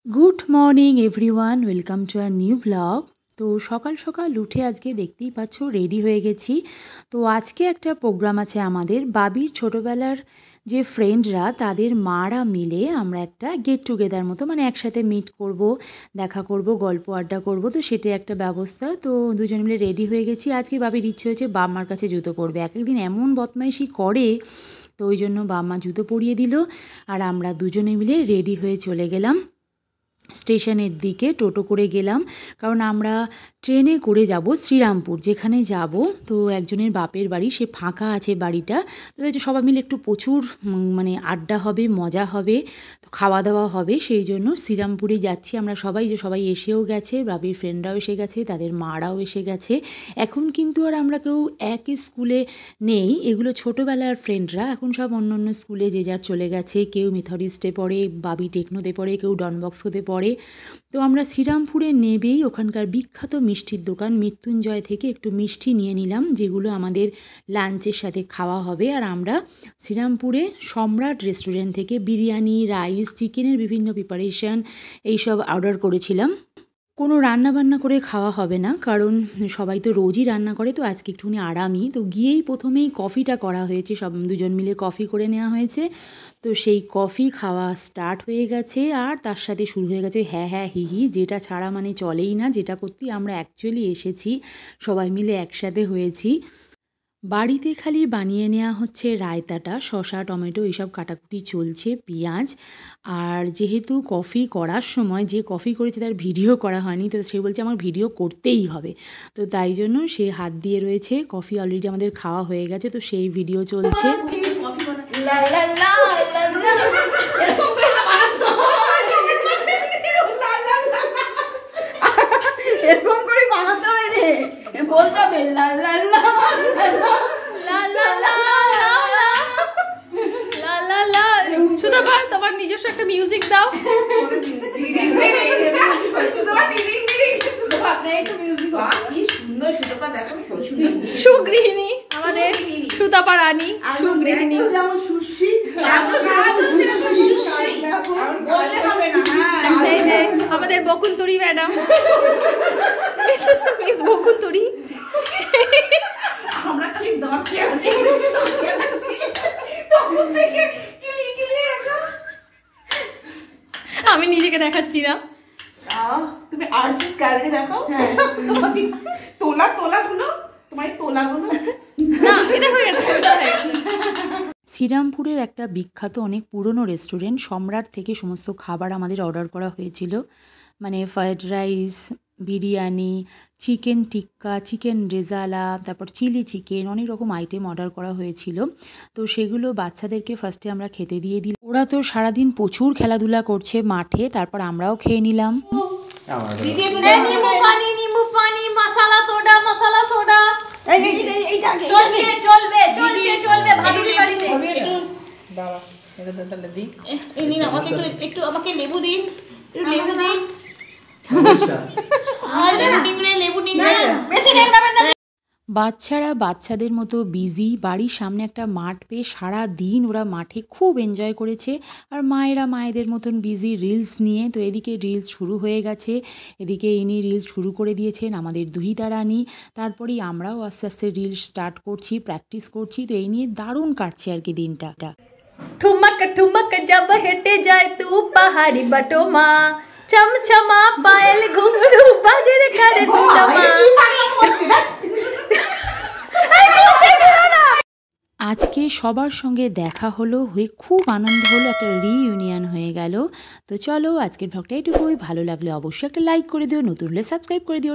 Good morning everyone, welcome to a new blog. তো সকাল সকাল উঠে আজকে দেখতেই পাচ্ছ রেডি হয়ে গেছি। তো আজকে একটা প্রোগ্রাম আছে আমাদের বাবির ছোটোবেলার যে ফ্রেন্ডরা তাদের মারা মিলে আমরা একটা গেট টুগেদার মতো মানে একসাথে মিট করব, দেখা করব, গল্প আড্ডা করব। তো সেটাই একটা ব্যবস্থা। তো দুজন মিলে রেডি হয়ে গেছি। আজকে বাবির ইচ্ছে হচ্ছে বাম্মার কাছে জুতো পরবে। এক একদিন এমন বদমাইশি করে, তো ওই জন্য বাম্মা জুতো পরিয়ে দিল আর আমরা দুজনে মিলে রেডি হয়ে চলে গেলাম স্টেশনের দিকে। টোটো করে গেলাম, কারণ আমরা ট্রেনে করে যাব শ্রীরামপুর যেখানে যাব। তো একজনের বাপের বাড়ি, সে ফাঁকা আছে বাড়িটা। তো সবাই মিলে একটু প্রচুর মানে আড্ডা হবে, মজা হবে, তো খাওয়া দাওয়া হবে। সেই জন্য শ্রীরামপুরে যাচ্ছি আমরা সবাই। সবাই এসেও গেছে, বাবির ফ্রেন্ডরাও এসে গেছে, তাদের মারাও এসে গেছে। এখন কিন্তু আর আমরা কেউ একই স্কুলে নেই, এগুলো ছোটোবেলার ফ্রেন্ডরা। এখন সব অন্য অন্য স্কুলে যে যার চলে গেছে। কেউ মেথডিস্টে পড়ে, বাবি টেকনোতে পড়ে, কেউ ডনবক্সকোতে পড়ে। তো আমরা শ্রীরামপুরে নেবেই ওখানকার বিখ্যাত মিষ্টির দোকান মৃত্যুঞ্জয় থেকে একটু মিষ্টি নিয়ে নিলাম, যেগুলো আমাদের লাঞ্চের সাথে খাওয়া হবে। আর আমরা শ্রীরামপুরে সম্রাট রেস্টুরেন্ট থেকে বিরিয়ানি, রাইস, চিকেনের বিভিন্ন প্রিপারেশন এইসব অর্ডার করেছিলাম। কোনো রান্না বান্না করে খাওয়া হবে না, কারণ সবাই তো রোজই রান্না করে, তো আজকে একটুখানি আরামই। তো গিয়েই প্রথমেই কফিটা করা হয়েছে, সব দুজন মিলে কফি করে নেওয়া হয়েছে। তো সেই কফি খাওয়া স্টার্ট হয়ে গেছে, আর তার সাথে শুরু হয়ে গেছে হ্যাঁ হ্যাঁ হি হি, যেটা ছাড়া মানে চলেই না, যেটা করতেই আমরা অ্যাকচুয়ালি এসেছি, সবাই মিলে একসাথে হয়েছি। বাড়িতে খালি বানিয়ে নেওয়া হচ্ছে রায়তাটা, শসা, টমেটো এইসব কাটাকুটি চলছে, পেঁয়াজ। আর যেহেতু কফি করার সময় যে কফি করেছে তার ভিডিও করা হয়নি, তো সে বলছে আমার ভিডিও করতেই হবে। তো তাই জন্য সে হাত দিয়ে রয়েছে। কফি অলরেডি আমাদের খাওয়া হয়ে গেছে, তো সেই ভিডিও চলছে। এরকম করে বানাতে হয় রে, বলতে হবে লা লা লা লা লা লা লা লা লা। শুধু ভাই তোমার নিজস্ব একটা মিউজিক দাও। সুগৃহিণী আমাদের সুতাপা রানী, সুগৃহিণী আমাদের বকুন্তরী ম্যাডাম, মিস বকুন্তরী। আমরা খালি আমি নিজেকে দেখাচ্ছি না, তুমি আর্টিস্ট গ্যালারি দেখো। তোলা তোলা গুলো, তোমার তোলা গুলো না, এটা হয়ে গেছে, ওটা হয়ে গেছে। শ্রীরামপুরের একটা বিখ্যাত অনেক পুরনো রেস্টুরেন্ট সম্রাট থেকে সমস্ত খাবার আমাদের অর্ডার করা হয়েছিল, মানে ফ্রায়েড রাইস, বিরিয়ানি, চিকেন টিক্কা, চিকেন রেজালা, তারপর চিলি চিকেন, অনেক রকম আইটেম অর্ডার করা হয়েছিল। তো সেগুলো বাচ্চাদেরকে ফার্স্টে আমরা খেতে দিয়ে দিই। ওরা তো সারাদিন প্রচুর খেলাধুলা করছে মাঠে, তারপর আমরাও খেয়ে নিলাম। নিম্বু পানি, মশলা সোডা, মশলা সোডা চলছে, চলবে চলছে, চলবে ভাদুড়ি বাড়িতে। দাঁড়া, এটা তাহলে দিই। এই নিন, আমাকে একটু আমাকে লেবু দিন, একটু লেবু দিন। লেবু ডিংড়ে বেশি দেখবেন না। বাচ্চারা বাচ্চাদের মতো বিজি। বাড়ির সামনে একটা মাঠ পেয়ে সারা দিন ওরা মাঠে খুব এনজয় করেছে। আর মায়েরা মায়েদের মতন বিজি রিলস নিয়ে। তো এদিকে রিলস শুরু হয়ে গেছে, এদিকে ইনি রিলস শুরু করে দিয়েছেন আমাদের দুহিতা রানী। তারপরেই আমরাও আস্তে আস্তে রিলস স্টার্ট করছি, প্র্যাকটিস করছি। তো এই নিয়ে দারুণ কাটছে আর কি দিনটা। ठुमक ठुमक जब हेटे जाए तू पहाड़ी बटोमा, चमचमा पायल घुंघरू बाजे करे धुंडमा। আজকে সবার সঙ্গে দেখা হলো, হয়ে খুব আনন্দ হলো, একটা রিইউনিয়ন হয়ে গেল। তো চলো আজকের ভ্লগটা এটুকুই। ভালো লাগলে অবশ্যই একটা লাইক করে দিও, নতুন হলে সাবস্ক্রাইব করে দিও।